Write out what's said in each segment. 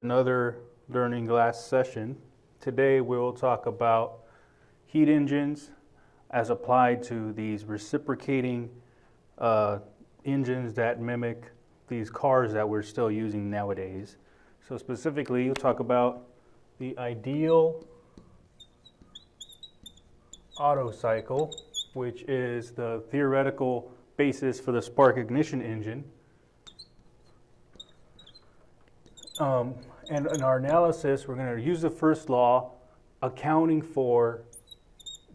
Another learning glass session. Today we'll talk about heat engines as applied to these reciprocating engines that mimic these cars that we're still using nowadays. So specifically, we'll talk about the ideal Otto cycle, which is the theoretical basis for the spark ignition engine. And in our analysis, we're going to use the first law, accounting for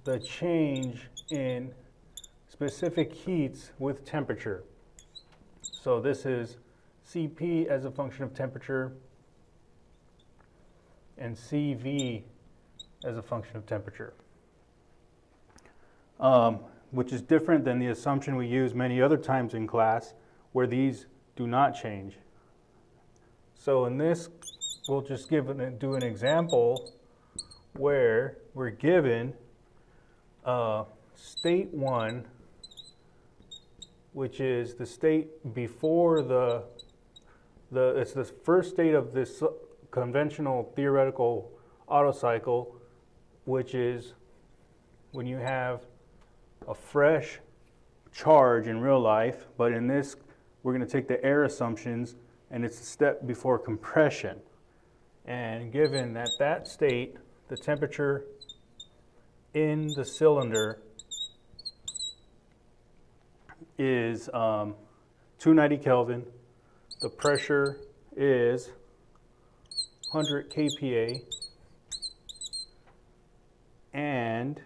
the change in specific heats with temperature. So this is Cp as a function of temperature and Cv as a function of temperature, which is different than the assumption we use many other times in class where these do not change. So in this, we'll just do an example where we're given state 1, which is the state before it's the first state of this conventional theoretical Otto cycle, which is when you have a fresh charge in real life, but in this, we're going to take the air assumptions, and it's the step before compression. And given that that state, the temperature in the cylinder is 290 Kelvin, the pressure is 100 kPa, and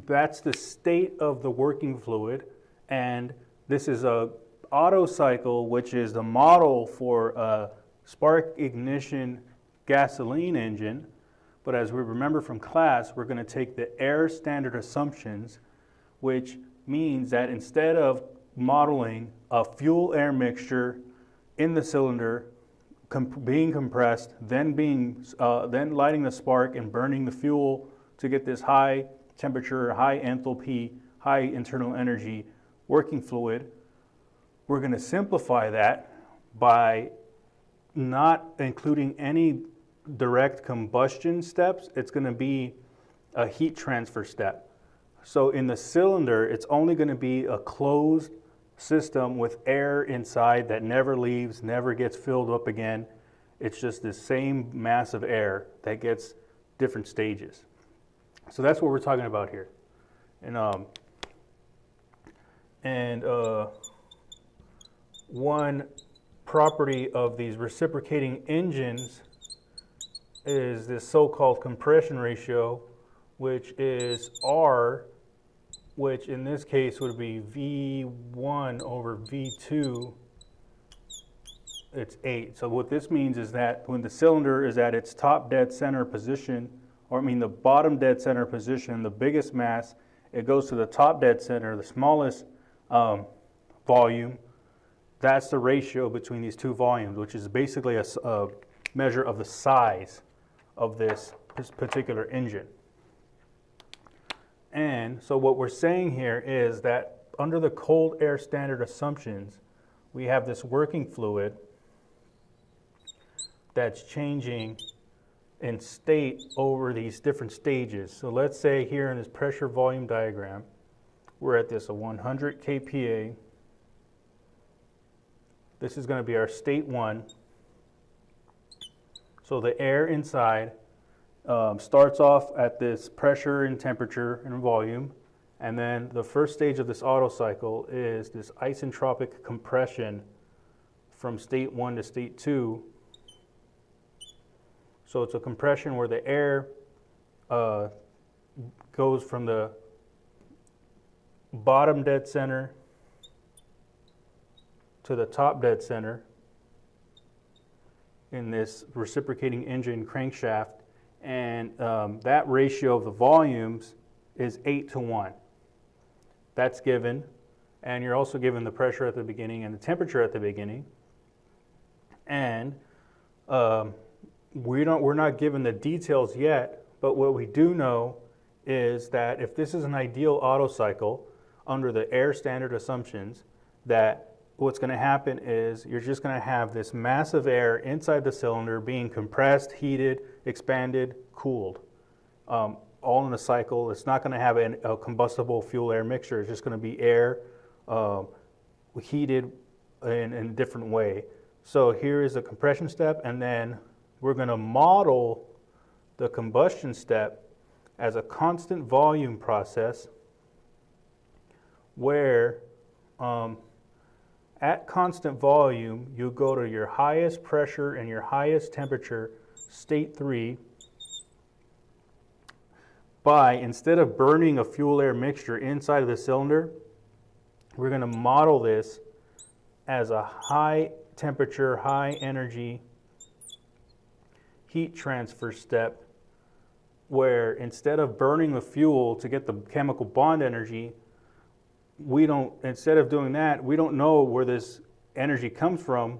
that's the state of the working fluid. And this is a Otto cycle, which is the model for a spark ignition gasoline engine. But as we remember from class, we're going to take the air standard assumptions, which means that instead of modeling a fuel-air mixture in the cylinder being compressed, then lighting the spark and burning the fuel to get this high temperature, high enthalpy, high internal energy working fluid, we're going to simplify that by not including any direct combustion steps. It's going to be a heat transfer step. So in the cylinder, it's only going to be a closed system with air inside that never leaves, never gets filled up again. It's just the same mass of air that gets different stages. So that's what we're talking about here. And one property of these reciprocating engines is this so-called compression ratio, which is R, which in this case would be V1 over V2. It's 8. So what this means is that when the cylinder is at its top dead center position, the bottom dead center position, the biggest mass, it goes to the top dead center, the smallest volume. That's the ratio between these two volumes, which is basically a measure of the size of this particular engine. And so what we're saying here is that under the cold air standard assumptions, we have this working fluid that's changing in state over these different stages. So let's say here in this pressure volume diagram, we're at this 100 kPa. This is going to be our state 1. So the air inside starts off at this pressure and temperature and volume, and then the first stage of this Otto cycle is this isentropic compression from state 1 to state 2. So it's a compression where the air goes from the bottom dead center to the top dead center in this reciprocating engine crankshaft, and that ratio of the volumes is 8:1. That's given, and you're also given the pressure at the beginning and the temperature at the beginning, and we're not given the details yet, but what we do know is that if this is an ideal Otto cycle under the air standard assumptions, that what's going to happen is you're just going to have this mass of air inside the cylinder being compressed, heated, expanded, cooled, all in a cycle. It's not going to have a combustible fuel-air mixture. It's just going to be air heated in a different way. So here is the compression step, and then we're going to model the combustion step as a constant volume process where at constant volume, you go to your highest pressure and your highest temperature, state 3, by, instead of burning a fuel-air mixture inside of the cylinder, we're going to model this as a high temperature, high energy heat transfer step where instead of burning the fuel to get the chemical bond energy, instead of doing that, we don't know where this energy comes from.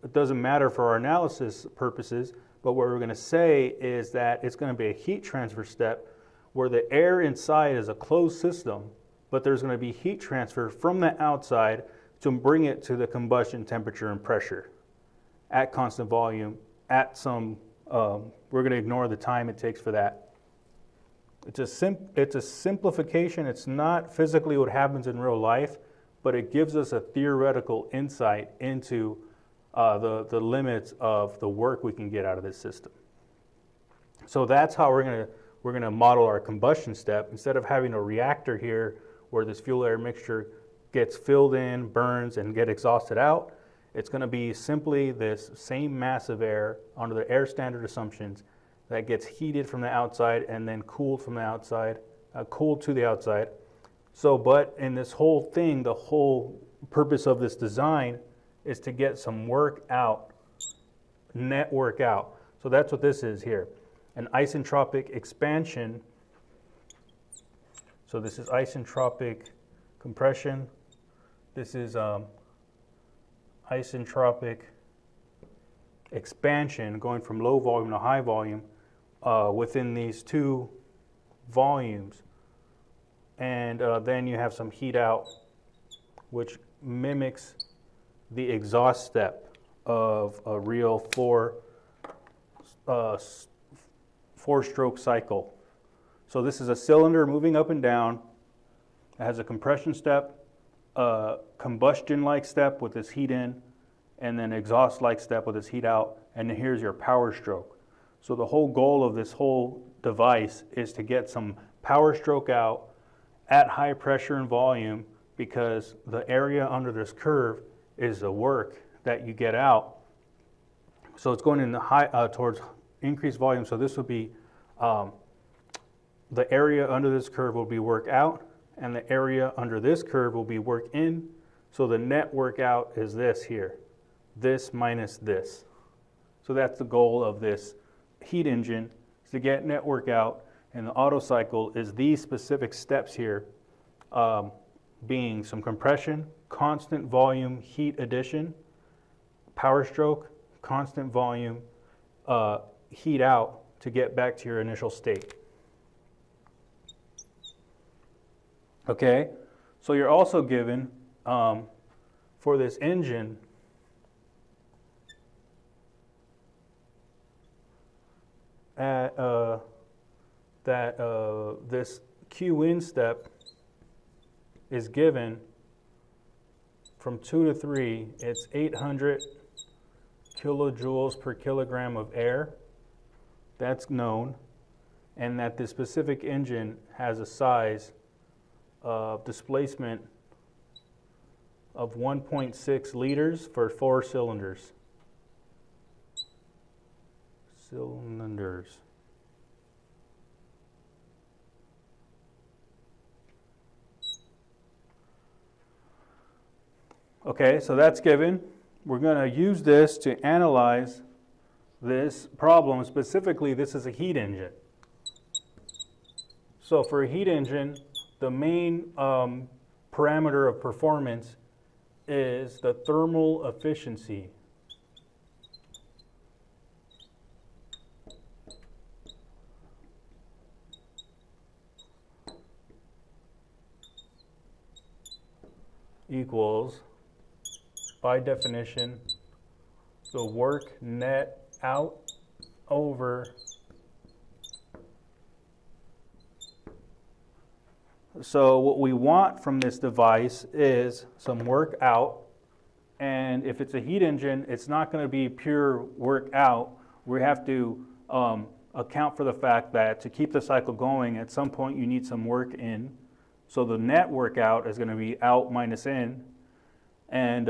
It doesn't matter for our analysis purposes, but what we're going to say is that it's going to be a heat transfer step where the air inside is a closed system, but there's going to be heat transfer from the outside to bring it to the combustion temperature and pressure at constant volume at some, we're going to ignore the time it takes for that. It's a simplification. It's not physically what happens in real life, but it gives us a theoretical insight into the limits of the work we can get out of this system. So that's how we're going to model our combustion step. Instead of having a reactor here where this fuel-air mixture gets filled in, burns, and get exhausted out, it's going to be simply this same mass of air under the air standard assumptions that gets heated from the outside and then cooled from the outside, cooled to the outside. So, but in this whole thing, the whole purpose of this design is to get some work out, net work out. So that's what this is here, an isentropic expansion. So this is isentropic compression. This is isentropic expansion, going from low volume to high volume within these two volumes. And then you have some heat out, which mimics the exhaust step of a real four-stroke cycle. So this is a cylinder moving up and down. It has a compression step, a combustion-like step with this heat in, and then exhaust-like step with this heat out, and then here's your power stroke. So the whole goal of this whole device is to get some power stroke out at high pressure and volume, because the area under this curve is the work that you get out. So it's going in the high towards increased volume. So this would be the area under this curve will be work out, and the area under this curve will be work in. So the net work out is this here, this minus this. So that's the goal of this heat engine, is to get net work out, and the Otto cycle is these specific steps here, being some compression, constant volume heat addition, power stroke, constant volume heat out to get back to your initial state. Okay, so you're also given for this engine this Q-in step is given from 2 to 3. It's 800 kilojoules per kilogram of air. That's known. And that this specific engine has a size of displacement of 1.6 liters for 4 cylinders. Okay, so that's given. We're going to use this to analyze this problem. Specifically, this is a heat engine. So for a heat engine, the main parameter of performance is the thermal efficiency. Equals by definition, the work net out over so what we want from this device is some work out, and if it's a heat engine, it's not going to be pure work out. We have to account for the fact that to keep the cycle going, at some point you need some work in. So the net work out is going to be out minus in. And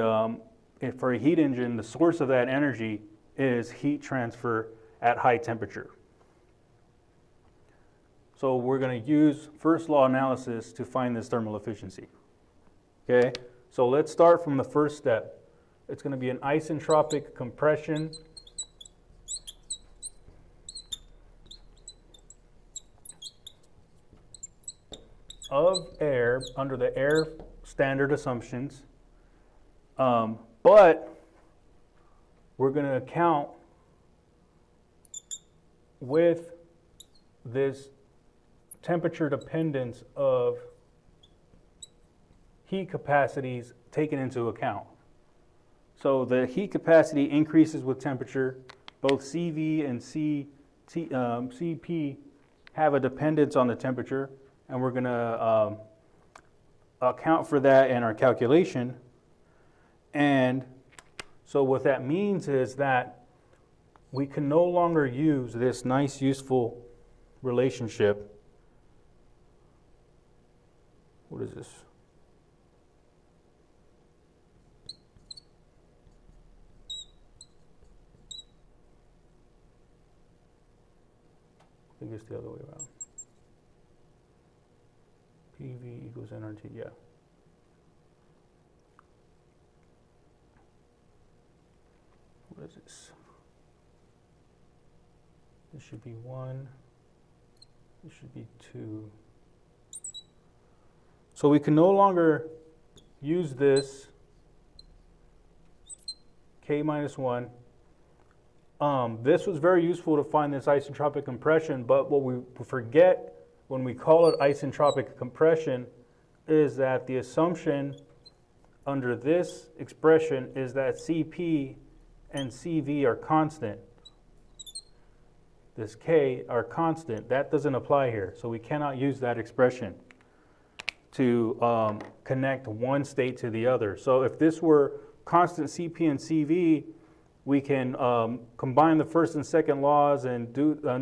for a heat engine, the source of that energy is heat transfer at high temperature. So we're going to use first law analysis to find this thermal efficiency. Okay, so let's start from the first step. It's going to be an isentropic compression of air under the air standard assumptions, but we're going to account with this temperature dependence of heat capacities taken into account. So the heat capacity increases with temperature. Both CV and CP have a dependence on the temperature, and we're going to account for that in our calculation. And so what that means is that we can no longer use this nice, useful relationship. What is this? I think it's the other way around. PV equals nRT, yeah. What is this? This should be 1. This should be 2. So we can no longer use this K minus 1. This was very useful to find this isentropic compression, but what we forget when we call it isentropic compression is that the assumption under this expression is that CP and CV are constant. This K are constant. That doesn't apply here, so we cannot use that expression to connect one state to the other. So if this were constant CP and CV, we can combine the first and second laws and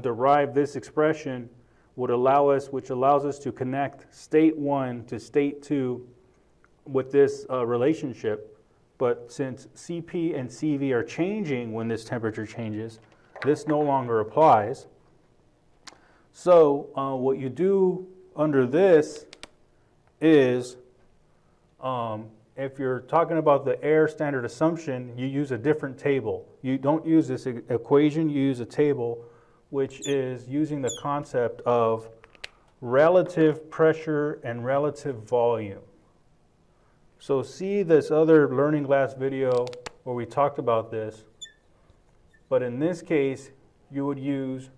derive this expression, which allows us to connect state 1 to state 2 with this relationship. But since CP and CV are changing when this temperature changes, this no longer applies. So what you do under this is, if you're talking about the air standard assumption, you use a different table. You don't use this equation, you use a table which is using the concept of relative pressure and relative volume. So see this other Learning Glass video where we talked about this, but in this case, you would use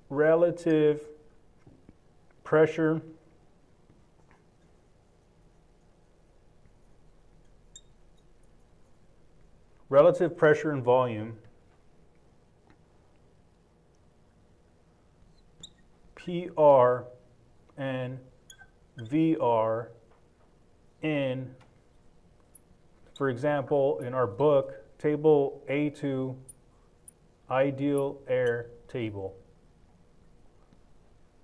relative pressure and volume, PR and VR in, for example, in our book, table A2, ideal air table.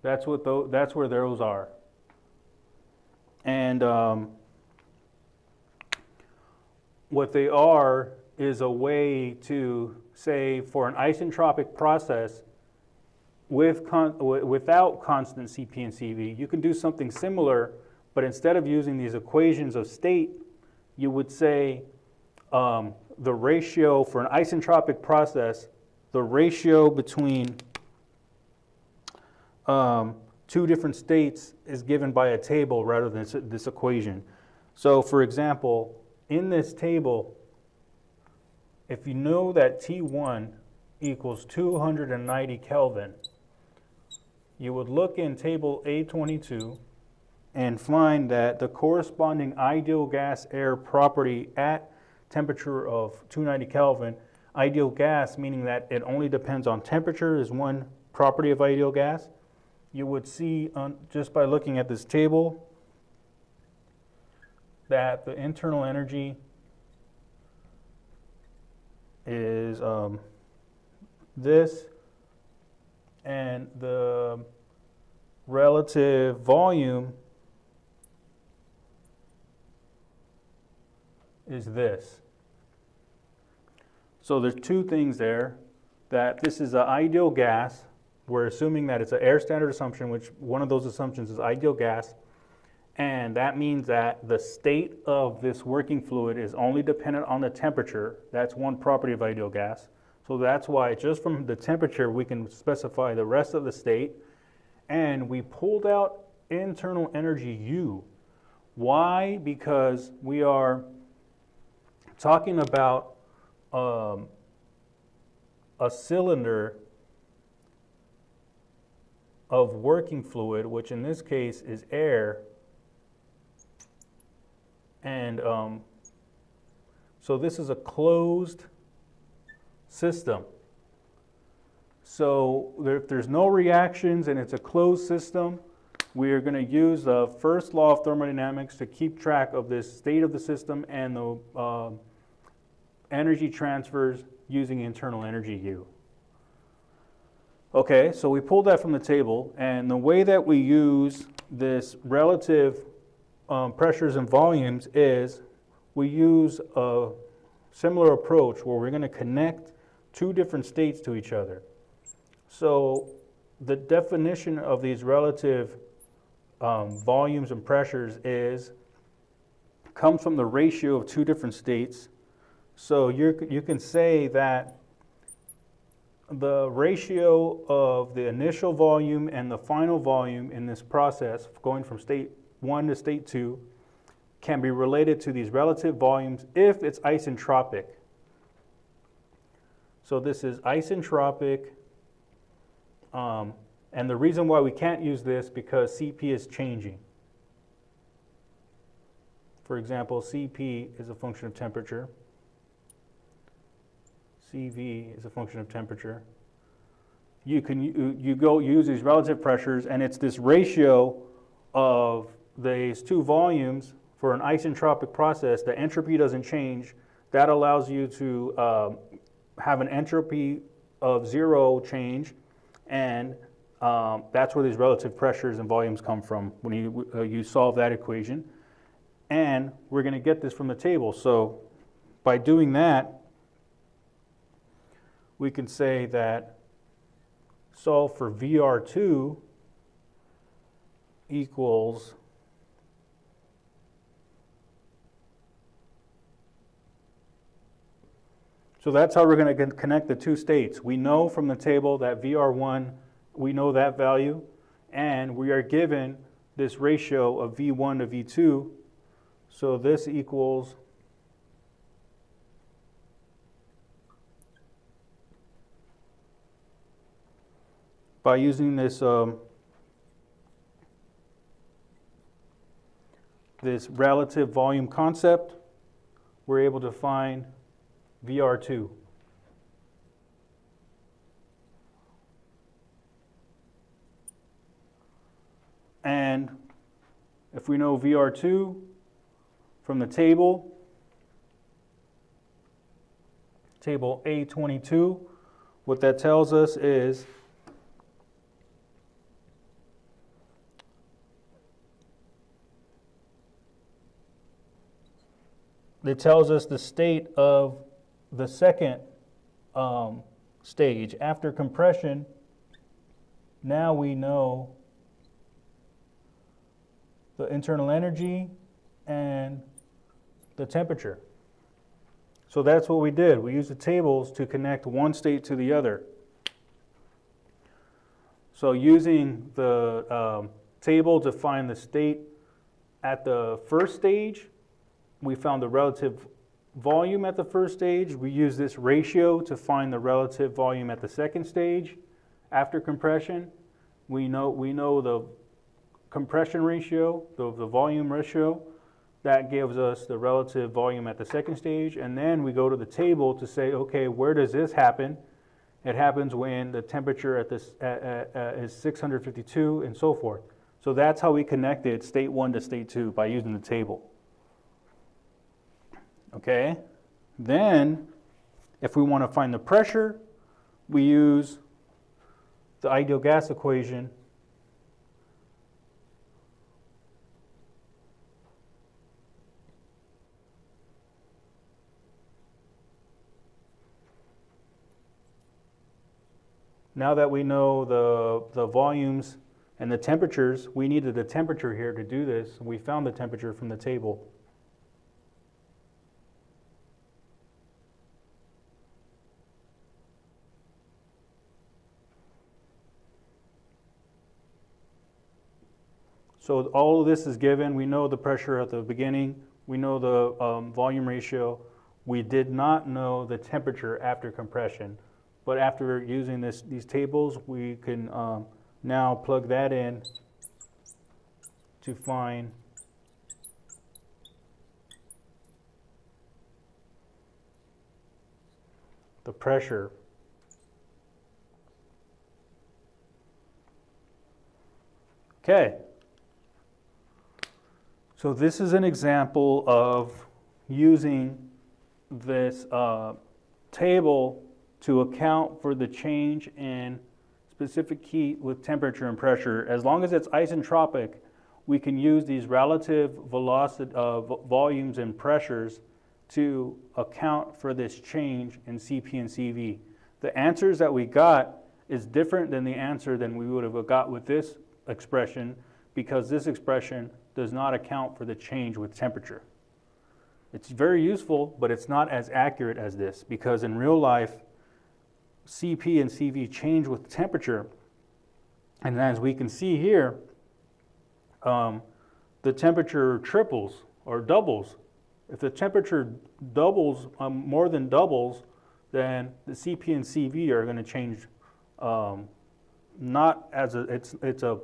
That's where those are. And what they are is a way to say for an isentropic process without constant CP and CV, you can do something similar, but instead of using these equations of state, you would say the ratio for an isentropic process, the ratio between two different states is given by a table rather than this equation. So for example, in this table, if you know that T1 equals 290 Kelvin, you would look in table A22 and find that the corresponding ideal gas air property at temperature of 290 Kelvin, ideal gas meaning that it only depends on temperature is one property of ideal gas. You would see just by looking at this table that the internal energy is this, and the relative volume is this. So there's two things there, that this is an ideal gas. We're assuming that it's an air standard assumption, which one of those assumptions is ideal gas. And that means that the state of this working fluid is only dependent on the temperature. That's one property of ideal gas. So that's why just from the temperature we can specify the rest of the state. And we pulled out internal energy U. Why? Because we are talking about a cylinder of working fluid, which in this case is air. And so this is a closed system. So if there's no reactions and it's a closed system, we are going to use the first law of thermodynamics to keep track of this state of the system and the energy transfers using internal energy U. Okay, so we pulled that from the table, and the way that we use this relative pressures and volumes is we use a similar approach where we're going to connect two different states to each other. So the definition of these relative volumes and pressures comes from the ratio of two different states. So you can say that the ratio of the initial volume and the final volume in this process, going from state 1 to state 2, can be related to these relative volumes if it's isentropic. So this is isentropic, and the reason why we can't use this because Cp is changing. For example, Cp is a function of temperature. Cv is a function of temperature. You go use these relative pressures, and it's this ratio of these two volumes for an isentropic process. The entropy doesn't change. That allows you to have an entropy of 0 change, and that's where these relative pressures and volumes come from when you solve that equation. And we're going to get this from the table. So by doing that, we can say that solve for VR2 equals so that's how we're going to connect the two states. We know from the table that VR1, we know that value, and we are given this ratio of V1 to V2. So this equals by using this this relative volume concept, we're able to find VR2. And if we know VR2 from the table A22, what that tells us is it tells us the state of the second stage. After compression, now we know the internal energy and the temperature. So that's what we did. We used the tables to connect one state to the other. So using the table to find the state at the first stage, we found the relative volume at the first stage. We use this ratio to find the relative volume at the second stage. After compression, we know the compression ratio, the volume ratio. That gives us the relative volume at the second stage, and then we go to the table to say, okay, where does this happen? It happens when the temperature at this is 652 and so forth. So that's how we connected state 1 to state 2 by using the table. Okay, then if we want to find the pressure, we use the ideal gas equation. Now that we know the volumes and the temperatures, we needed the temperature here to do this. We found the temperature from the table. So all of this is given. We know the pressure at the beginning. We know the volume ratio. We did not know the temperature after compression. But after using these tables, we can now plug that in to find the pressure. Okay. So this is an example of using this table to account for the change in specific heat with temperature and pressure. As long as it's isentropic, we can use these relative velocity volumes and pressures to account for this change in Cp and Cv. The answers that we got is different than the answer than we would have got with this expression, because this expression does not account for the change with temperature. It's very useful, but it's not as accurate as this, because in real life, Cp and Cv change with temperature, and as we can see here, the temperature triples or doubles. If the temperature doubles, more than doubles, then the Cp and Cv are going to change, not as it's a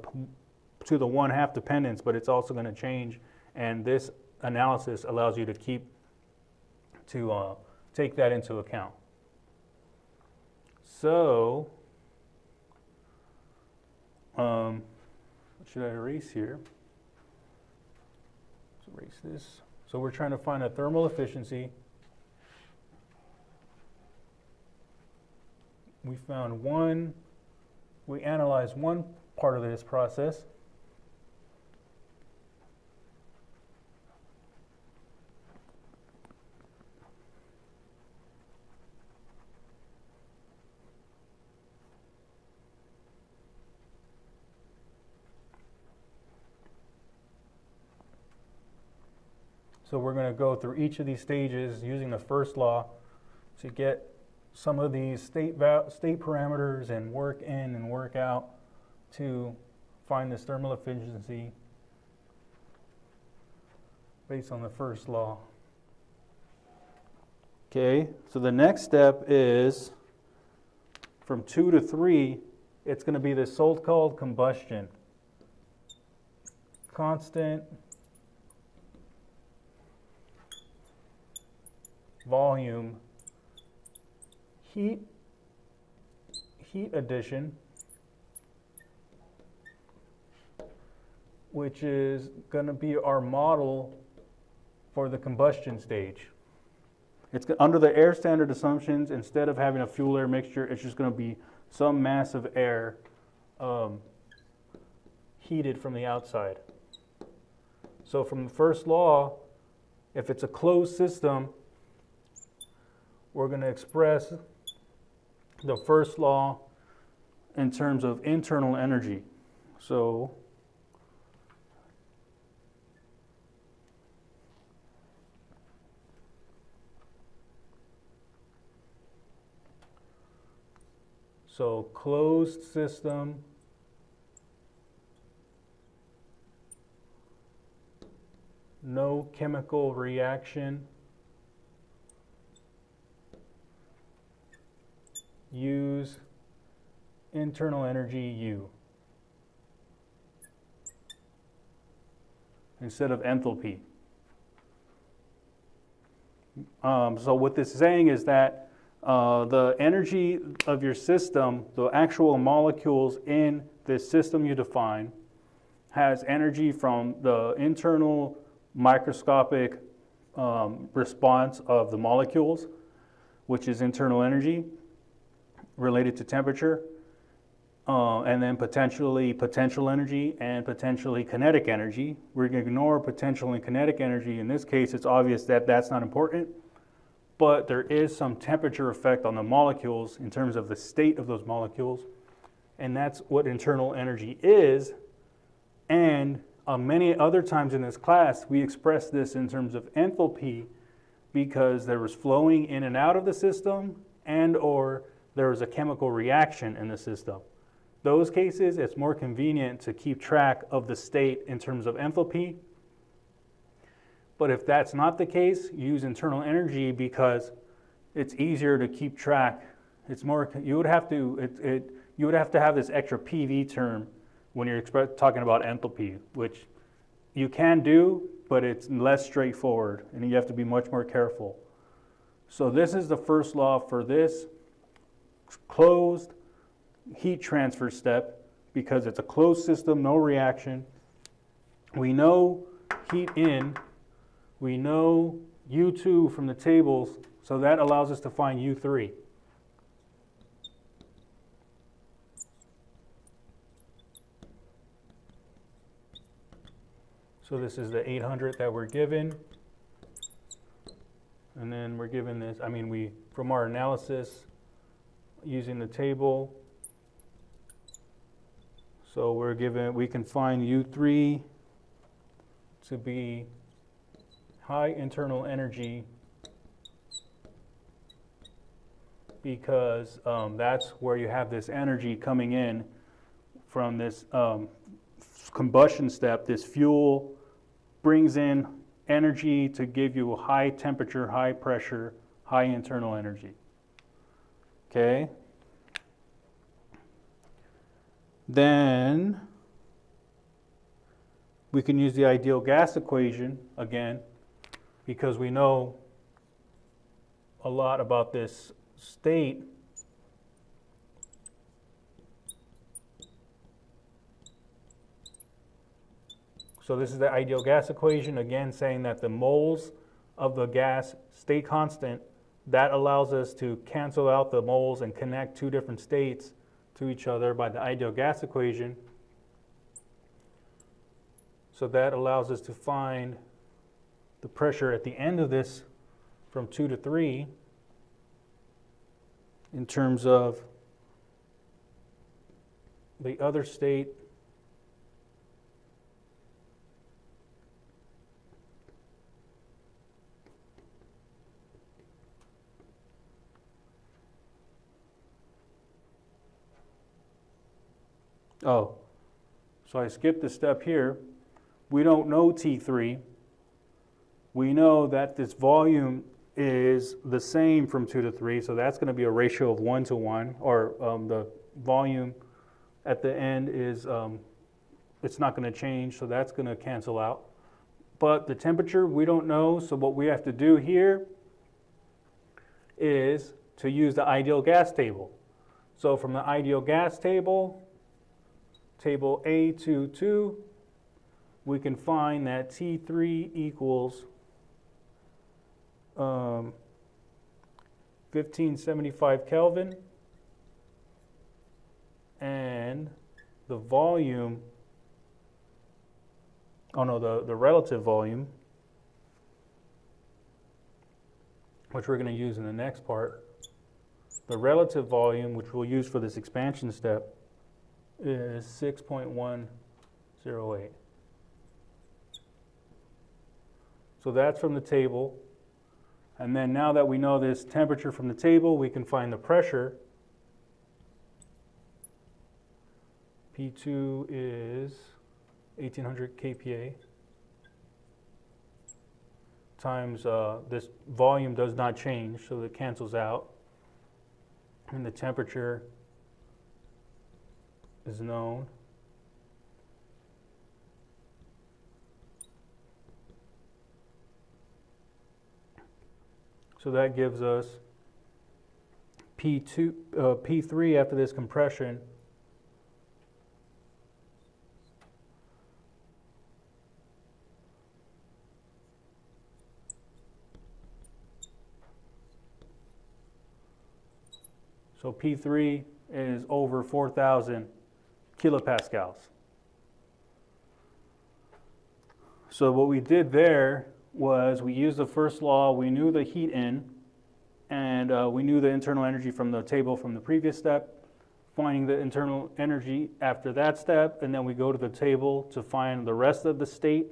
to the 1/2 dependence, but it's also going to change, and this analysis allows you to take that into account. So, should I erase here? Let's erase this. So we're trying to find a thermal efficiency. We analyzed one part of this process. So we're going to go through each of these stages using the first law to get some of these state parameters and work in and work out to find this thermal efficiency based on the first law. Okay, so the next step is from 2 to 3, it's going to be this so-called combustion. Constant volume heat addition, which is going to be our model for the combustion stage. It's under the air standard assumptions. Instead of having a fuel-air mixture, it's just going to be some mass of air heated from the outside. So from the first law, if it's a closed system, we're going to express the first law in terms of internal energy. So closed system no chemical reaction, use internal energy U. instead of enthalpy. So what this is saying is that the energy of your system, the actual molecules in this system you define, has energy from the internal microscopic response of the molecules, which is internal energy related to temperature, and then potentially potential energy and potentially kinetic energy. We're going to ignore potential and kinetic energy. In this case, it's obvious that that's not important, but there is some temperature effect on the molecules in terms of the state of those molecules, and that's what internal energy is. And many other times in this class, we express this in terms of enthalpy because there was flowing in and out of the system and or there was a chemical reaction in the system. Those cases, it's more convenient to keep track of the state in terms of enthalpy. But if that's not the case, use internal energy because it's easier to keep track. It's more, you would have to have this extra PV term when you're talking about enthalpy, which you can do, but it's less straightforward, and you have to be much more careful. So this is the first law for this closed heat transfer step because it's a closed system, no reaction. We know heat in, we know U2 from the tables, so that allows us to find U3. So this is the 800 that we're given. And then we're given this, from our analysis using the table, so we can find U3 to be high internal energy because that's where you have this energy coming in from this combustion step. This fuel brings in energy to give you a high temperature, high pressure, high internal energy. Okay? Then we can use the ideal gas equation again because we know a lot about this state. So this is the ideal gas equation, again saying that the moles of the gas stay constant. That allows us to cancel out the moles and connect two different states to each other by the ideal gas equation. So that allows us to find the pressure at the end of this from 2 to 3 in terms of the other state. Oh, so I skipped a step here. We don't know T3. We know that this volume is the same from 2 to 3, so that's going to be a ratio of 1 to 1, or the volume at the end is, it's not going to change, so that's going to cancel out. But the temperature, we don't know, so what we have to do here is to use the ideal gas table. So from the ideal gas table, table A22, we can find that T3 equals 1575 Kelvin, and the volume, the relative volume, which we're going to use in the next part, the relative volume, which we'll use for this expansion step, is 6.108. So that's from the table. And then now that we know this temperature from the table, we can find the pressure. P2 is 1800 kPa times this volume does not change, so it cancels out. And the temperature is known. So that gives us P3 after this compression. So P3 is over 4,000 kilopascals. So what we did there was we used the first law, we knew the heat in, and we knew the internal energy from the table from the previous step, finding the internal energy after that step, and then we go to the table to find the rest of the state,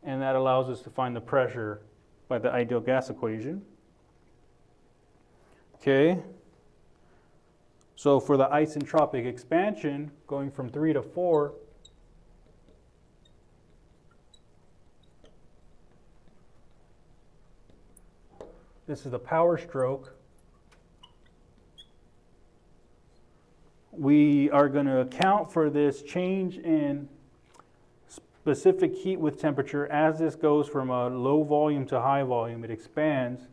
and that allows us to find the pressure by the ideal gas equation. Okay. So for the isentropic expansion, going from 3 to 4, this is the power stroke. We are going to account for this change in specific heat with temperature as this goes from a low volume to high volume. It expands.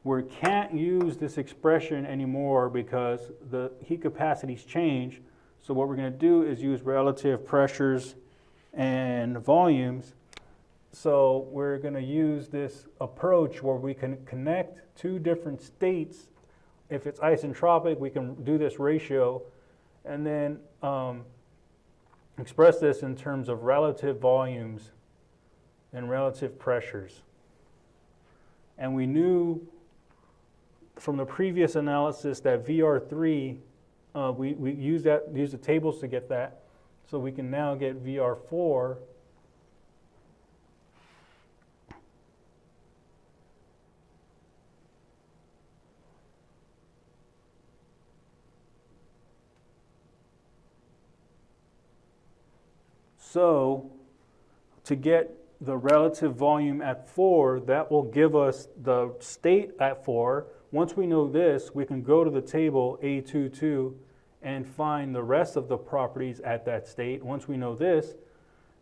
We can't use this expression anymore because the heat capacities change. So what we're going to do is use relative pressures and volumes. So we're going to use this approach where we can connect two different states. If it's isentropic, we can do this ratio and then express this in terms of relative volumes and relative pressures. And we knew from the previous analysis that VR3, we use the tables to get that. So we can now get VR4. So to get the relative volume at 4, that will give us the state at 4. Once we know this, we can go to the table A22 and find the rest of the properties at that state. Once we know this,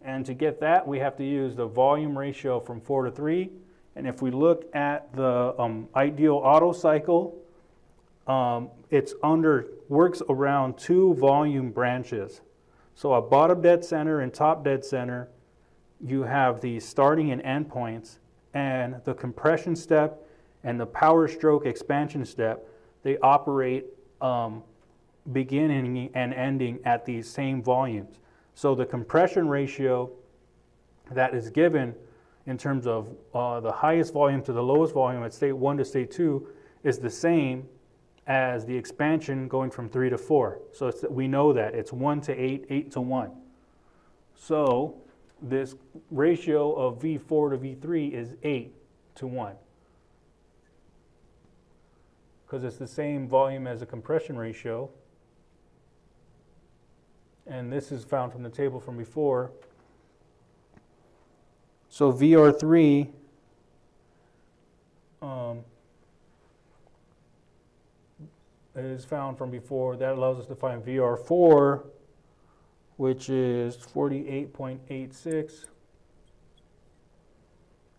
and to get that, we have to use the volume ratio from 4 to 3. And if we look at the ideal Otto cycle, works around 2 volume branches. So a bottom dead center and top dead center, you have the starting and end points, and the compression step and the power stroke expansion step, they operate beginning and ending at these same volumes. So the compression ratio that is given in terms of the highest volume to the lowest volume at state 1 to state 2 is the same as the expansion going from 3 to 4. So we know that it's 1 to 8, 8 to 1. So this ratio of V4 to V3 is 8 to 1. Because it's the same volume as a compression ratio. And this is found from the table from before. So VR3 is found from before. That allows us to find VR4, which is 48.86.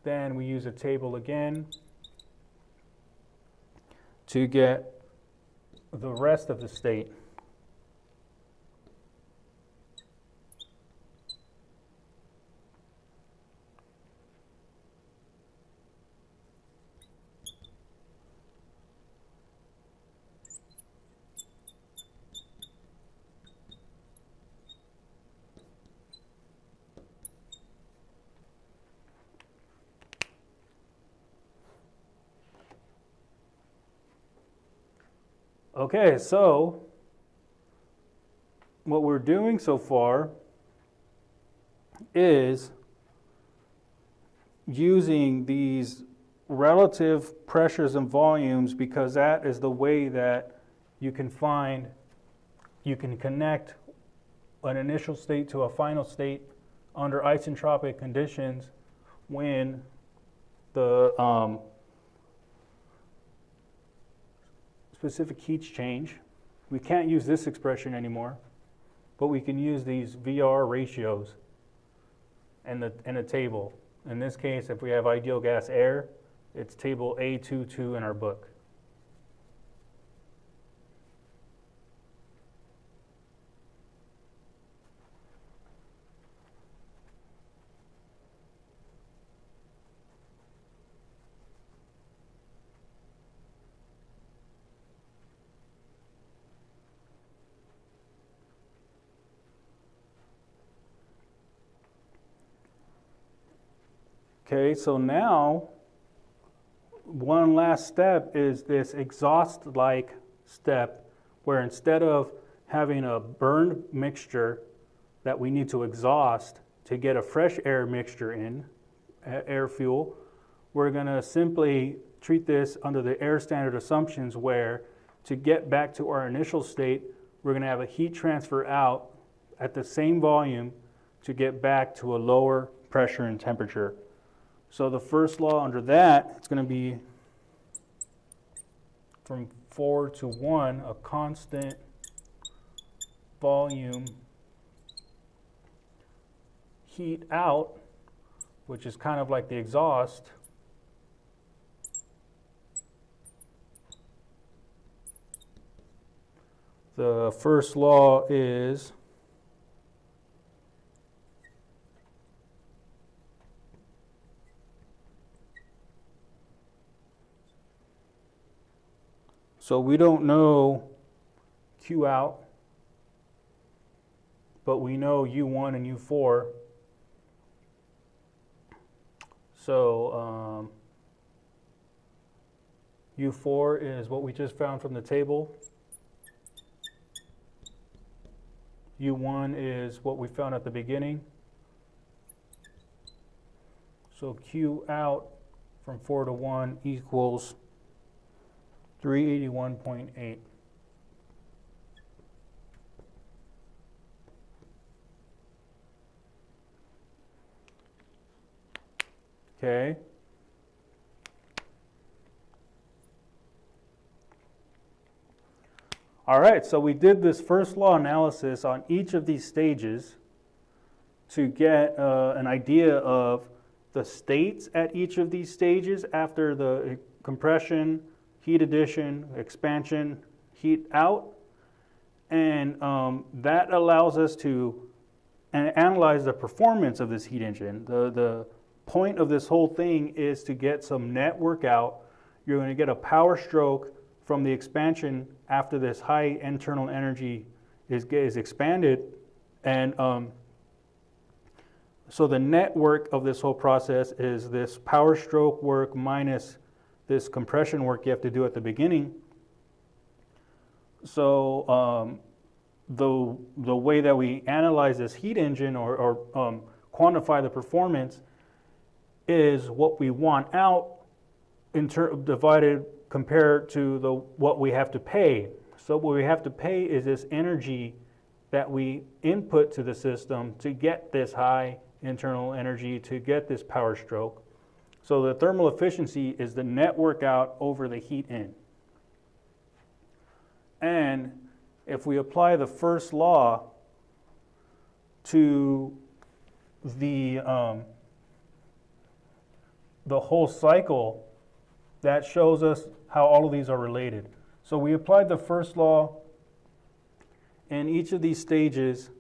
Then we use a table again to get the rest of the state. Okay, so what we're doing so far is using these relative pressures and volumes because that is the way that you can connect an initial state to a final state under isentropic conditions when the specific heats change. We can't use this expression anymore, but we can use these VR ratios in a table. In this case, if we have ideal gas air, It's table A22 in our book. Okay, so now one last step is this exhaust-like step, where instead of having a burned mixture that we need to exhaust to get a fresh air mixture in, air fuel, we're going to simply treat this under the air standard assumptions, where to get back to our initial state, we're going to have a heat transfer out at the same volume to get back to a lower pressure and temperature. So the first law under that, it's going to be from 4 to 1, a constant volume heat out, which is kind of like the exhaust, the first law is so we don't know Q out, but we know U1 and U4. So U4 is what we just found from the table. U1 is what we found at the beginning. So Q out from 4 to 1 equals 381.8. Okay. All right, so we did this first law analysis on each of these stages to get an idea of the states at each of these stages after the compression, heat addition, expansion, heat out. And that allows us to analyze the performance of this heat engine. The point of this whole thing is to get some net work out. You're going to get a power stroke from the expansion after this high internal energy is expanded. And so the net work of this whole process is this power stroke work minus this compression work you have to do at the beginning. So the way that we analyze this heat engine or quantify the performance is what we want out divided compared to what we have to pay. So what we have to pay is this energy that we input to the system to get this high internal energy, to get this power stroke. So the thermal efficiency is the net work out over the heat in. And if we apply the first law to the whole cycle, that shows us how all of these are related. So we applied the first law in each of these stages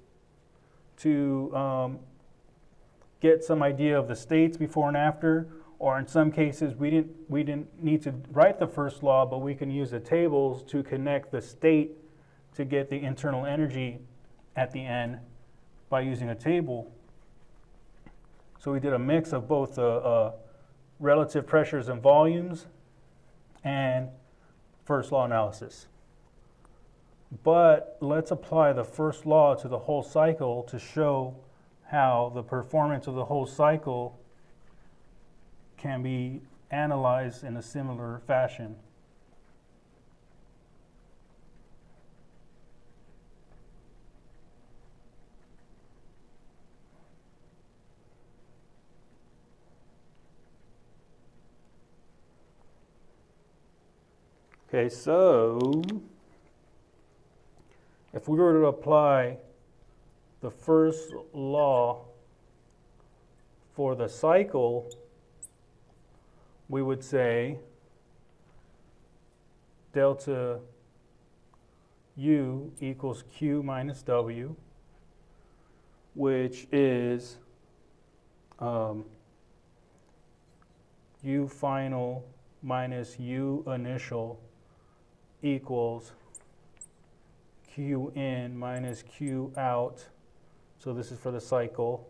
to get some idea of the states before and after, or in some cases we didn't need to write the first law, but we can use the tables to connect the state to get the internal energy at the end by using a table. So we did a mix of both relative pressures and volumes and first law analysis. But let's apply the first law to the whole cycle to show how the performance of the whole cycle can be analyzed in a similar fashion. Okay, so if we were to apply the first law for the cycle, we would say delta U equals Q minus W, which is U final minus U initial equals Q in minus Q out. So this is for the cycle.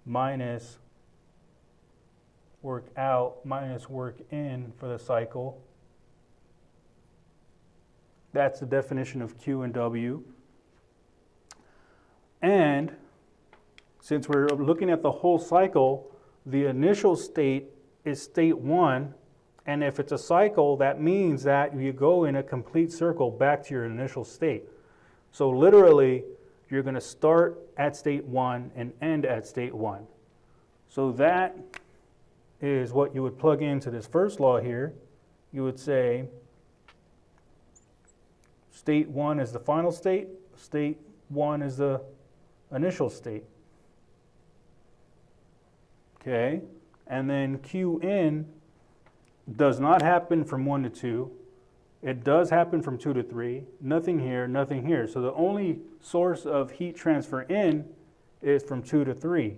Minus work out minus work in for the cycle. That's the definition of Q and W. And since we're looking at the whole cycle, the initial state is state 1. And if it's a cycle, that means that you go in a complete circle back to your initial state. So literally, you're going to start at state 1 and end at state 1. So that is what you would plug into this first law here. You would say state 1 is the final state, state 1 is the initial state. Okay, and then Q in does not happen from 1 to 2. It does happen from 2 to 3. Nothing here, nothing here. So the only source of heat transfer in is from 2 to 3.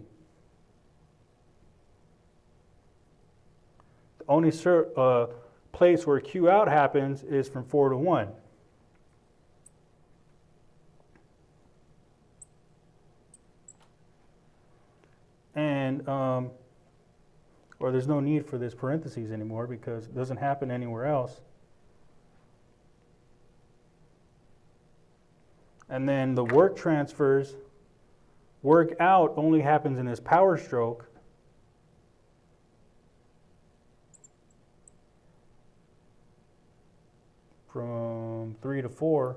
The only place where Q out happens is from 4 to 1. And, or there's no need for this parentheses anymore because it doesn't happen anywhere else. And then the work transfers, work out only happens in this power stroke. From 3 to 4.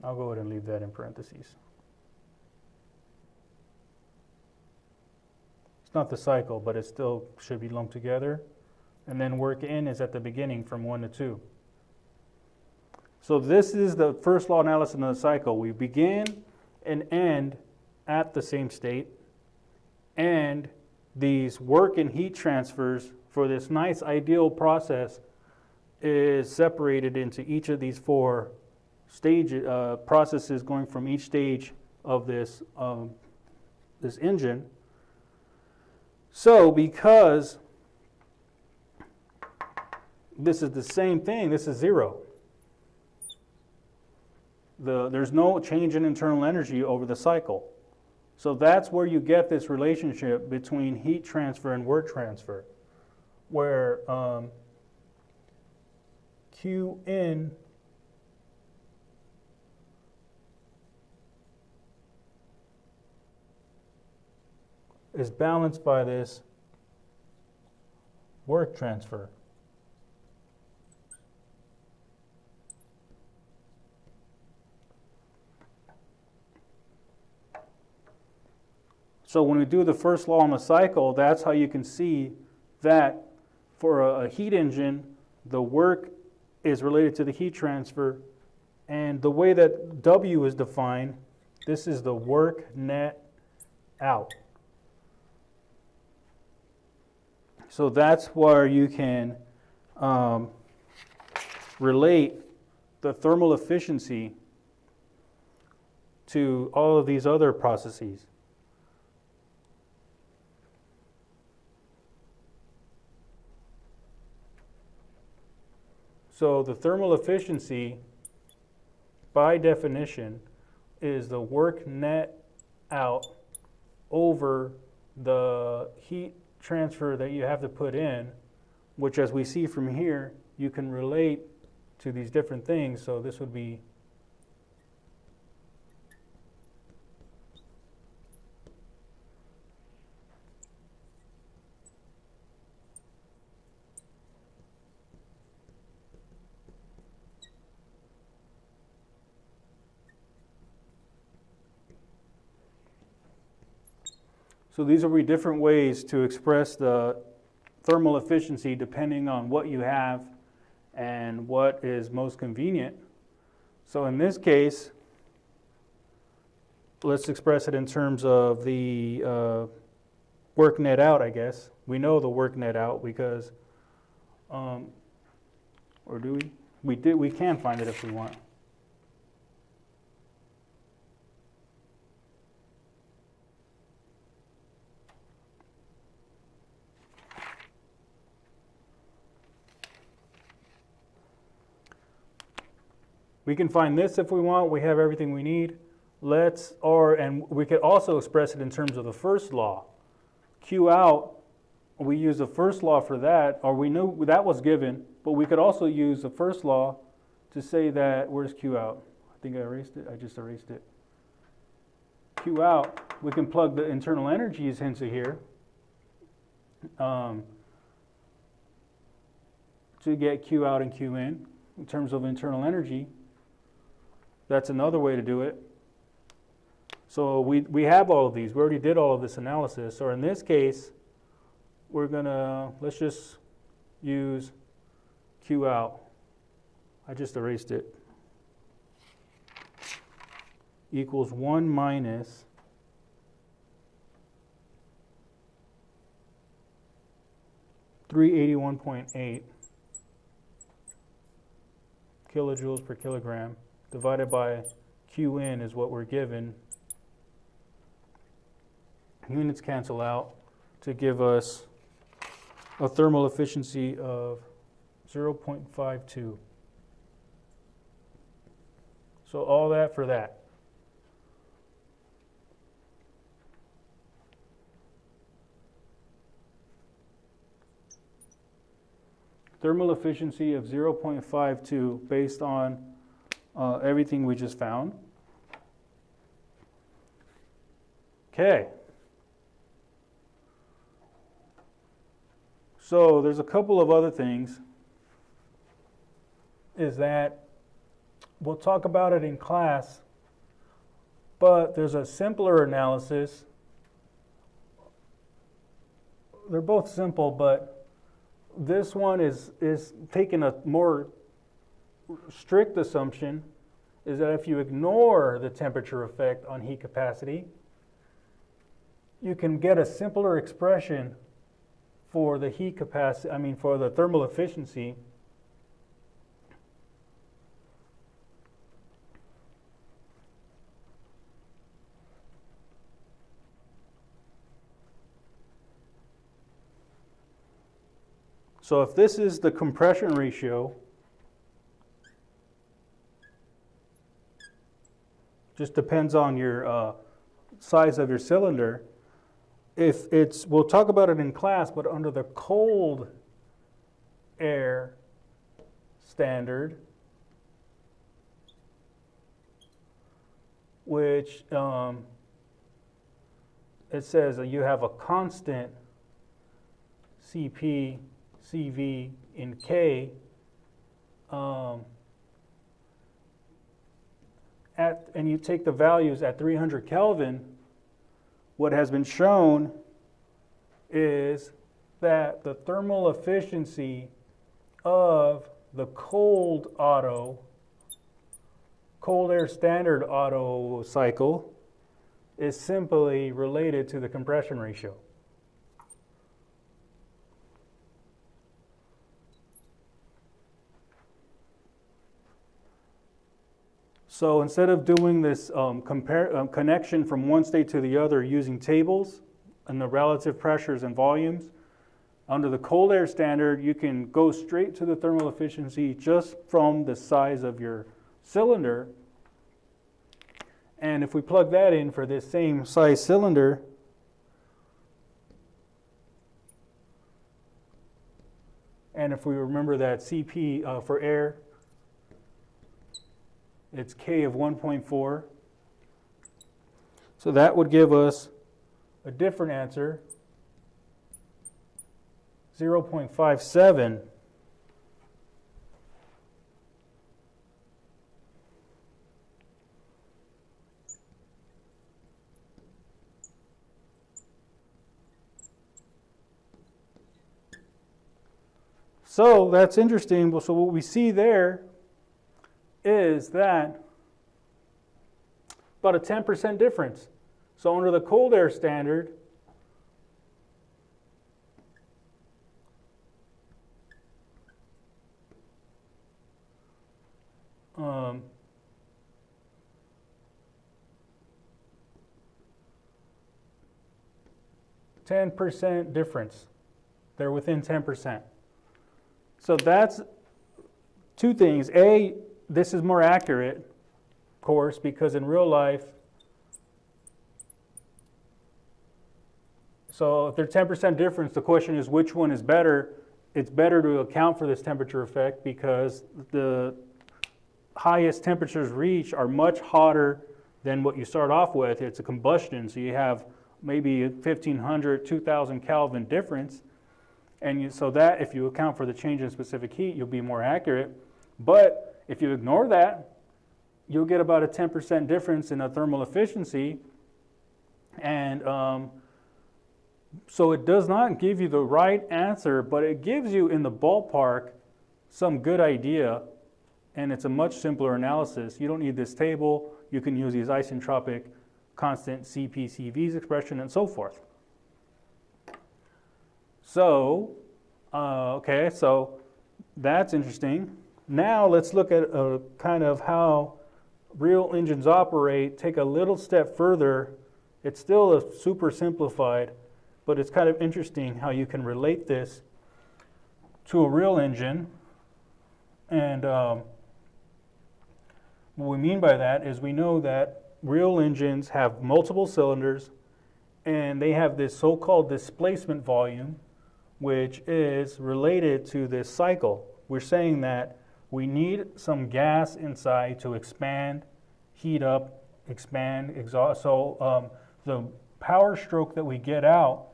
I'll go ahead and leave that in parentheses. It's not the cycle, but it still should be lumped together. And then work in is at the beginning from 1 to 2. So this is the first law analysis of the cycle. We begin and end at the same state. And these work and heat transfers for this nice ideal process is separated into each of these 4 stage processes going from each stage of this this engine. So because this is the same thing, this is 0. There's no change in internal energy over the cycle. So that's where you get this relationship between heat transfer and work transfer, where Q in is balanced by this work transfer. So when we do the first law on the cycle, that's how you can see that for a heat engine, the work is related to the heat transfer. And the way that W is defined, this is the work net out. So that's where you can relate the thermal efficiency to all of these other processes. So the thermal efficiency, by definition, is the work net out over the heat transfer that you have to put in, which, as we see from here, you can relate to these different things. So this would be so these will be different ways to express the thermal efficiency depending on what you have and what is most convenient. So in this case, let's express it in terms of the work net out, I guess. We know the work net out because, or do we? We can find it if we want. We can find this if we want. We have everything we need. And we could also express it in terms of the first law. Q out, we use the first law for that, or we knew that was given, but we could also use the first law to say that, where's Q out? I think I erased it. I just erased it. Q out, we can plug the internal energies into here to get Q out and Q in terms of internal energy. That's another way to do it. So we have all of these. We already did all of this analysis. So in this case, let's just use Q out. I just erased it. Equals 1 minus (381.8) kilojoules per kilogram divided by Q in is what we're given. Units cancel out to give us a thermal efficiency of 0.52. So all that for that. Thermal efficiency of 0.52 based on everything we just found. Okay. So there's a couple of other things. Is that we'll talk about it in class, but there's a simpler analysis. They're both simple, but this one is taking a more strict assumption, is that if you ignore the temperature effect on heat capacity, you can get a simpler expression for the heat capacity, for the thermal efficiency. So if this is the compression ratio, just depends on your size of your cylinder. We'll talk about it in class, but under the cold air standard, which it says that you have a constant Cp, Cv in K and you take the values at 300 Kelvin, what has been shown is that the thermal efficiency of the cold air standard Otto cycle is simply related to the compression ratio. So instead of doing this connection from one state to the other using tables and the relative pressures and volumes, under the cold air standard, you can go straight to the thermal efficiency just from the size of your cylinder. And if we plug that in for this same size cylinder, and if we remember that Cp for air, it's K of 1.4. So that would give us a different answer, 0.57. So that's interesting. So what we see there is that about a 10% difference. So under the cold air standard, 10% difference. They're within 10%. So that's two things. A, this is more accurate, of course, because in real life, so if there's 10% difference, the question is which one is better. It's better to account for this temperature effect because the highest temperatures reached are much hotter than what you start off with. It's a combustion, so you have maybe 1,500, 2,000 Kelvin difference. And so that, if you account for the change in specific heat, you'll be more accurate. But if you ignore that, you'll get about a 10% difference in the thermal efficiency. And so it does not give you the right answer, but it gives you in the ballpark some good idea. And it's a much simpler analysis. You don't need this table. You can use these isentropic constant CPCV's expression and so forth. So, okay, so that's interesting. Now let's look at kind of how real engines operate. Take a little step further. It's still a super simplified, but it's kind of interesting how you can relate this to a real engine. And what we mean by that is we know that real engines have multiple cylinders and they have this so-called displacement volume, which is related to this cycle. We're saying that we need some gas inside to expand, heat up, expand, exhaust. So the power stroke that we get out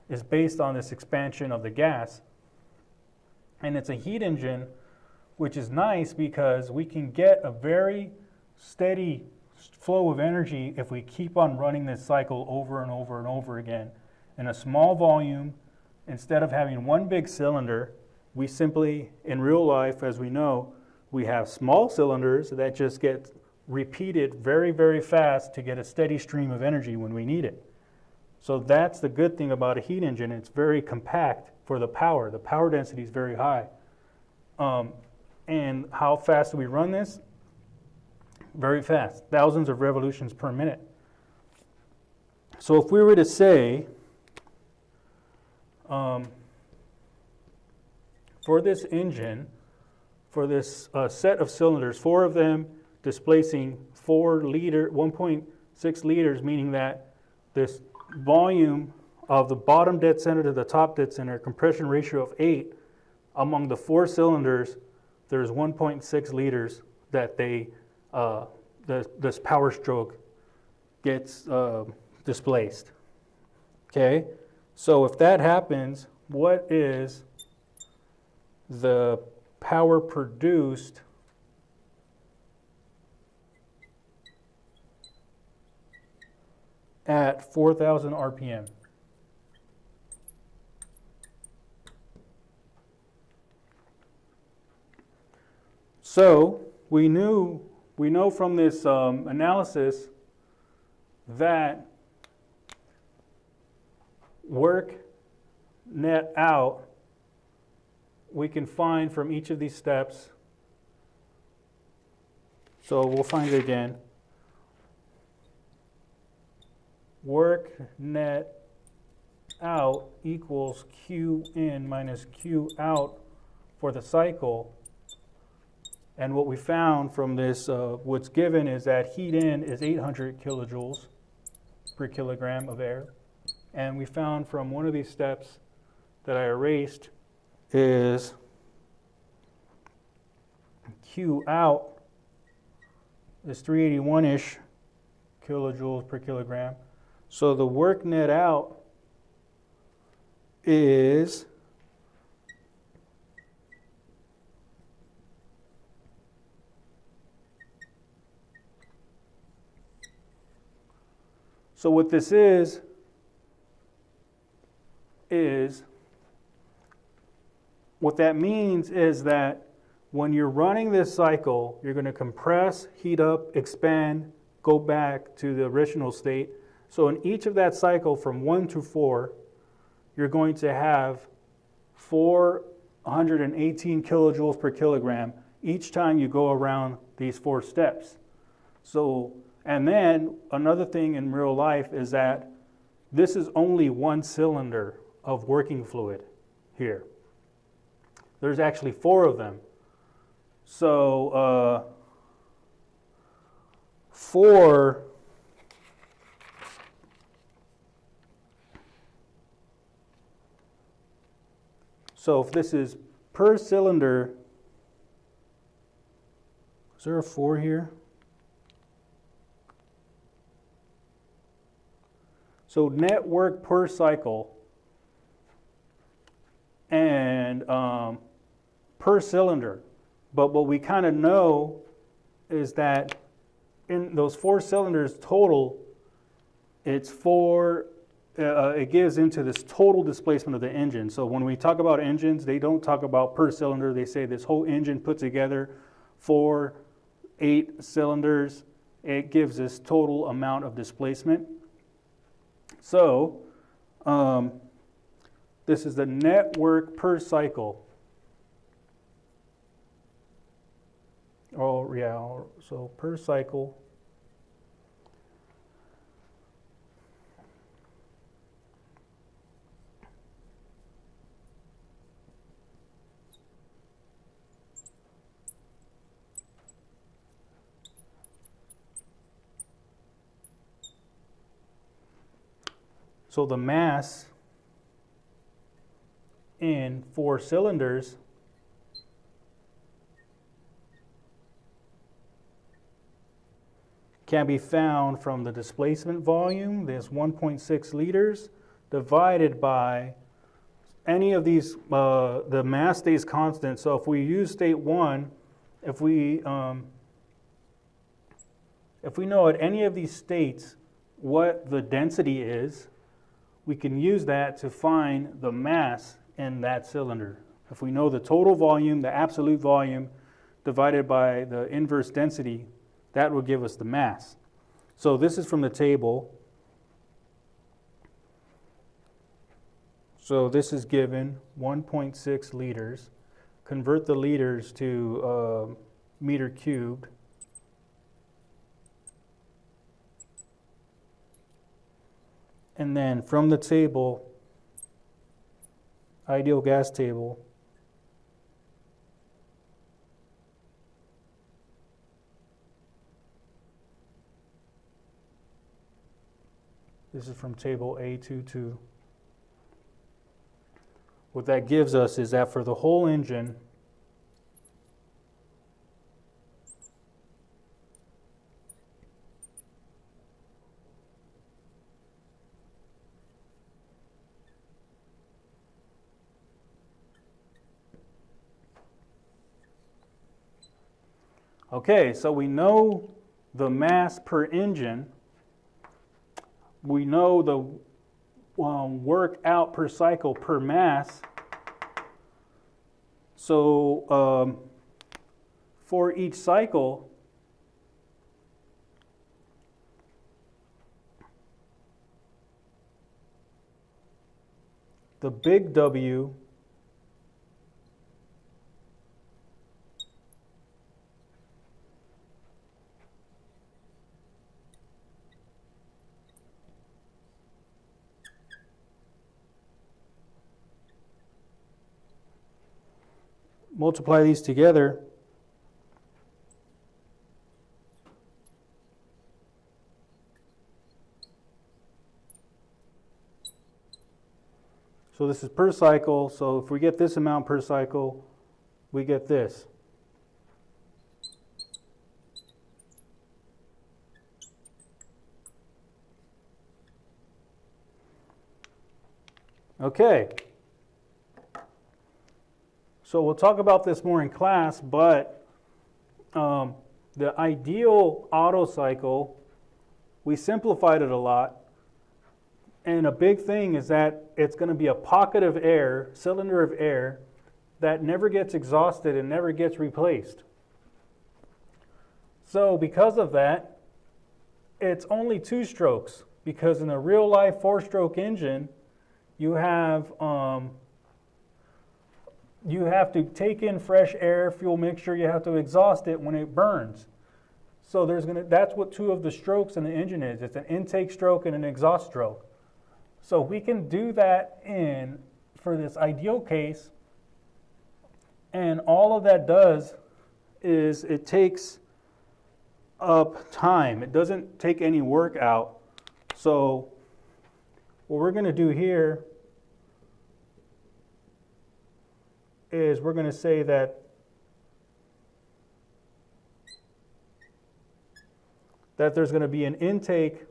is based on this expansion of the gas. And it's a heat engine, which is nice because we can get a very steady flow of energy if we keep on running this cycle over and over and over again in a small volume. Instead of having one big cylinder, we simply, in real life, as we know, we have small cylinders that just get repeated very, very fast to get a steady stream of energy when we need it. So that's the good thing about a heat engine. It's very compact for the power. The power density is very high. And how fast do we run this? Very fast, thousands of revolutions per minute. So if we were to say, for this engine, for this set of cylinders, 4 of them displacing 1.6 liters, meaning that this volume of the bottom dead center to the top dead center, compression ratio of 8, among the 4 cylinders, there's 1.6 liters that this power stroke gets displaced. Okay, so if that happens, what is the power produced at 4,000 RPM? So we know from this analysis that work net out we can find from each of these steps. So we'll find it again. Work net out equals Q in minus Q out for the cycle. And what we found from this, what's given is that heat in is 800 kilojoules per kilogram of air. And we found from one of these steps that I erased is Q out is 381-ish kilojoules per kilogram. So the work net out is so what this is what that means is that when you're running this cycle, you're going to compress, heat up, expand, go back to the original state. So in each of that cycle from 1 to 4, you're going to have 418 kilojoules per kilogram each time you go around these 4 steps. So, and then another thing in real life is that this is only one cylinder of working fluid here. There's actually 4 of them. So 4 so if this is per cylinder, is there a 4 here? So net work per cycle and per cylinder. But what we kind of know is that in those 4 cylinders total, it's 4, it gives into this total displacement of the engine. So when we talk about engines, they don't talk about per cylinder. They say this whole engine put together, 4, 8 cylinders, it gives this total amount of displacement. So this is the net work per cycle. Oh, yeah, so per cycle. So the mass in 4 cylinders can be found from the displacement volume, this 1.6 liters, divided by any of these, the mass stays constant. So if we use state 1, if we know at any of these states what the density is, we can use that to find the mass in that cylinder. If we know the total volume, the absolute volume, divided by the inverse density, that will give us the mass. So this is from the table. So this is given 1.6 liters. Convert the liters to meter cubed. And then from the table, ideal gas table, this is from table A22. What that gives us is that for the whole engine, okay, so we know the mass per engine. We know the work out per cycle per mass. So for each cycle, the big W multiply these together, so this is per cycle, so if we get this amount per cycle, we get this. Okay. So we'll talk about this more in class, but the ideal Otto cycle, we simplified it a lot. And a big thing is that it's going to be a pocket of air, cylinder of air, that never gets exhausted and never gets replaced. So because of that, it's only 2 strokes, because in a real life 4-stroke engine, you have to take in fresh air, fuel mixture, you have to exhaust it when it burns. So that's what 2 of the strokes in the engine is. It's an intake stroke and an exhaust stroke. So we can do that for this ideal case, and all of that does is it takes up time. It doesn't take any work out. So what we're going to do here is we're going to say that there's going to be an intake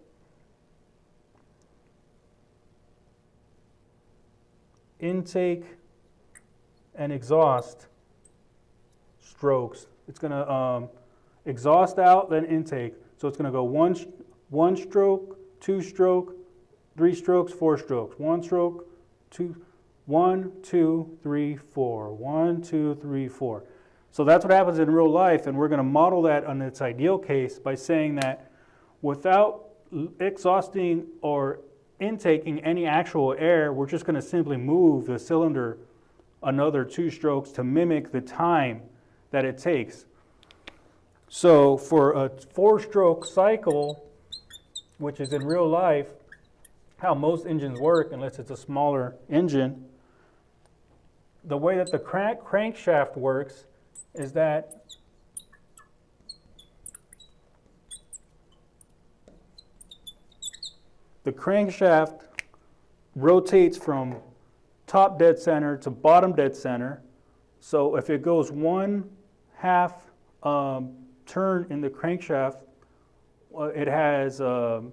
and exhaust strokes. It's going to exhaust out, then intake. So it's going to go one stroke, 2 stroke, 3 strokes, 4 strokes. 1 stroke, 2, 1, 2, 3, 4. 1, 2, 3, 4. So that's what happens in real life, and we're going to model that on its ideal case by saying that without exhausting or intaking any actual air, we're just going to simply move the cylinder another 2 strokes to mimic the time that it takes. So for a 4-stroke cycle, which is in real life how most engines work, unless it's a smaller engine, the way that the crankshaft works is that the crankshaft rotates from top dead center to bottom dead center. So if it goes 1/2 turn in the crankshaft, it has it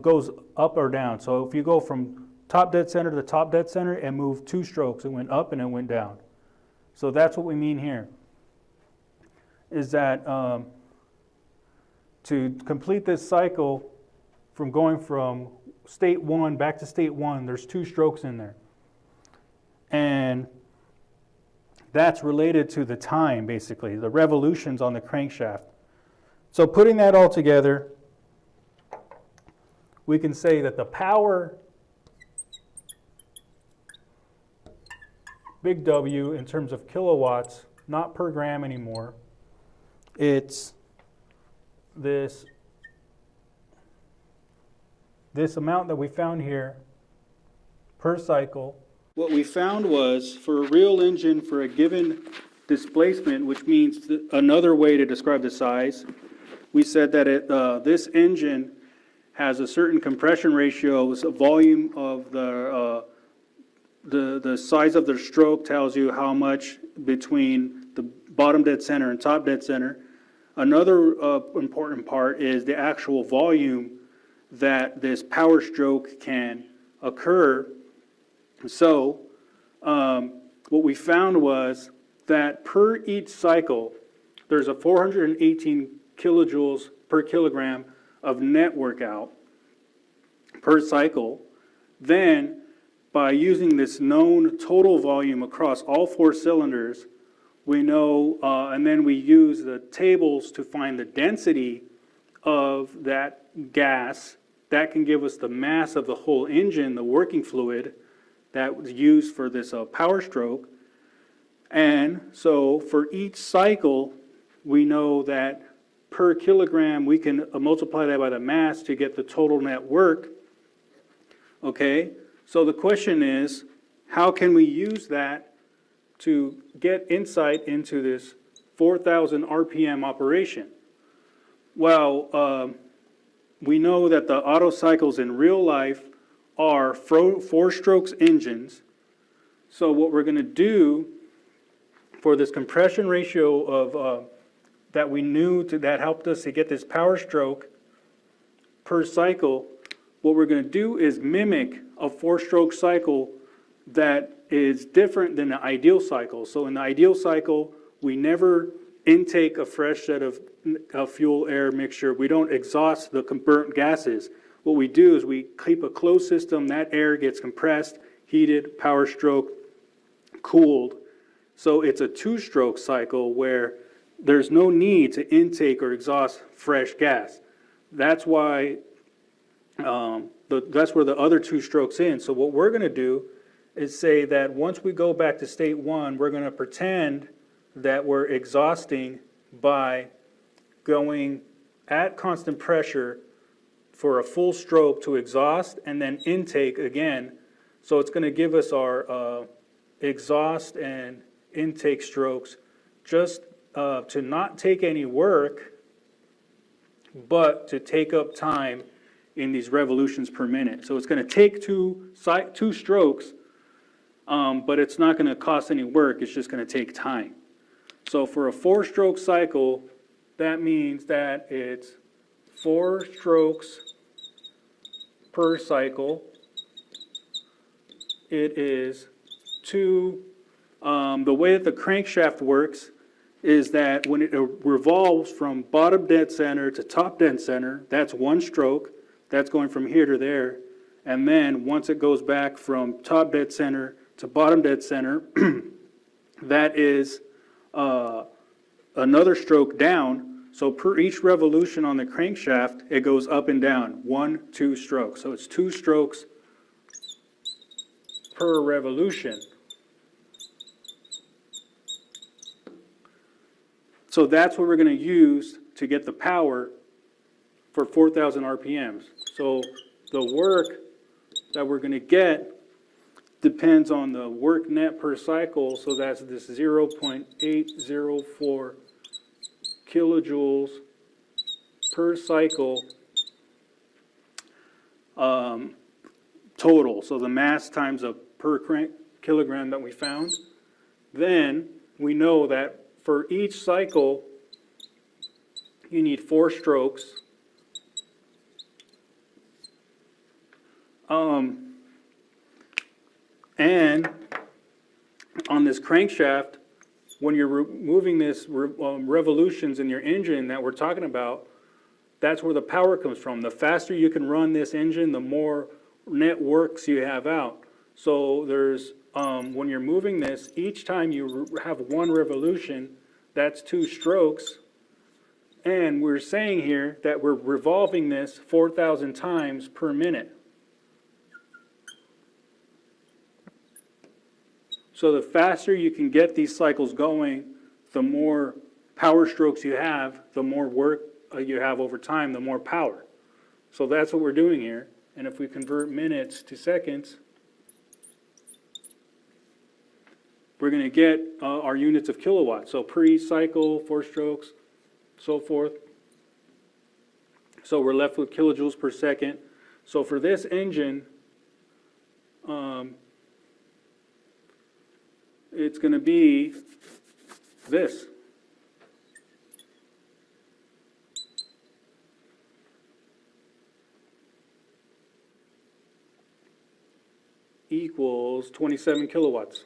goes up or down. So if you go from top dead center to top dead center and move 2 strokes, it went up and it went down. So that's what we mean here, is that to complete this cycle from going from state 1 back to state 1, there's 2 strokes in there. And that's related to the time, basically, the revolutions on the crankshaft. So putting that all together, we can say that the power, big W in terms of kilowatts, not per gram anymore, it's this amount that we found here per cycle. What we found was, for a real engine for a given displacement, which means another way to describe the size, we said that this engine has a certain compression ratio, a volume of the size of the stroke tells you how much between the bottom dead center and top dead center. Another important part is the actual volume that this power stroke can occur. So what we found was that per each cycle, there's a 418 kilojoules per kilogram of net workout per cycle. Then, by using this known total volume across all 4 cylinders, we know, and then we use the tables to find the density of that gas. That can give us the mass of the whole engine, the working fluid that was used for this power stroke. And so for each cycle, we know that per kilogram, we can multiply that by the mass to get the total net work. Okay, so the question is, how can we use that to get insight into this 4,000 RPM operation? Well, we know that the Otto cycles in real life are 4-stroke engines. So what we're going to do for this compression ratio of that we knew that helped us to get this power stroke per cycle, what we're going to do is mimic a 4-stroke cycle that is different than the ideal cycle. So in the ideal cycle, we never intake a fresh set of fuel air mixture. We don't exhaust the burnt gases. What we do is we keep a closed system. That air gets compressed, heated, power stroke, cooled. So it's a two-stroke cycle where there's no need to intake or exhaust fresh gas. That's why that's where the other two strokes in. So what we're going to do is say that once we go back to state one, we're going to pretend that we're exhausting by going at constant pressure for a full stroke to exhaust and then intake again. So it's going to give us our exhaust and intake strokes just to not take any work, but to take up time in these revolutions per minute. So it's going to take two strokes, but it's not going to cost any work. It's just going to take time. So for a 4-stroke cycle, that means that it's 4 strokes per cycle. It is 2. The way that the crankshaft works is that when it revolves from bottom dead center to top dead center, that's 1 stroke. That's going from here to there. And then once it goes back from top dead center to bottom dead center, that is another stroke down. So per each revolution on the crankshaft, it goes up and down, 1, 2 strokes. So it's 2 strokes per revolution. So that's what we're going to use to get the power for 4,000 RPMs. So the work that we're going to get depends on the work net per cycle. So that's this 0.804 kilojoules per cycle total. So the mass times a per kilogram that we found. Then we know that for each cycle, you need 4 strokes. And on this crankshaft, when you're removing this revolutions in your engine that we're talking about, that's where the power comes from. The faster you can run this engine, the more net works you have out. So there's when you're moving this, each time you have 1 revolution, that's 2 strokes. And we're saying here that we're revolving this 4,000 times per minute. So the faster you can get these cycles going, the more power strokes you have, the more work you have over time, the more power. So that's what we're doing here. And if we convert minutes to seconds, we're going to get our units of kilowatts. So per each cycle, 4 strokes, so forth. So we're left with kilojoules per second. So for this engine, it's going to be this. Equals 27 kilowatts.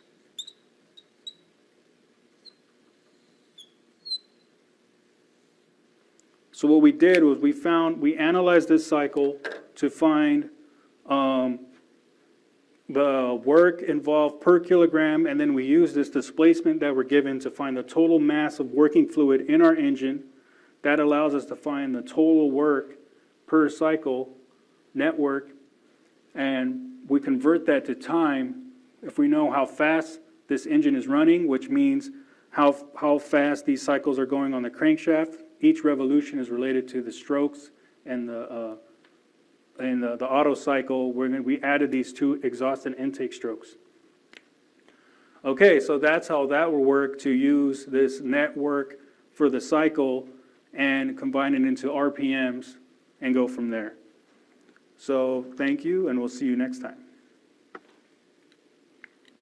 So what we did was we analyzed this cycle to find the work involved per kilogram, and then we used this displacement that we're given to find the total mass of working fluid in our engine. That allows us to find the total work per cycle, net work, and we convert that to time if we know how fast this engine is running, which means how fast these cycles are going on the crankshaft. Each revolution is related to the strokes and the Otto cycle. We added these 2 exhaust and intake strokes. Okay, so that's how that will work, to use this network for the cycle and combine it into RPMs and go from there. So thank you, and we'll see you next time.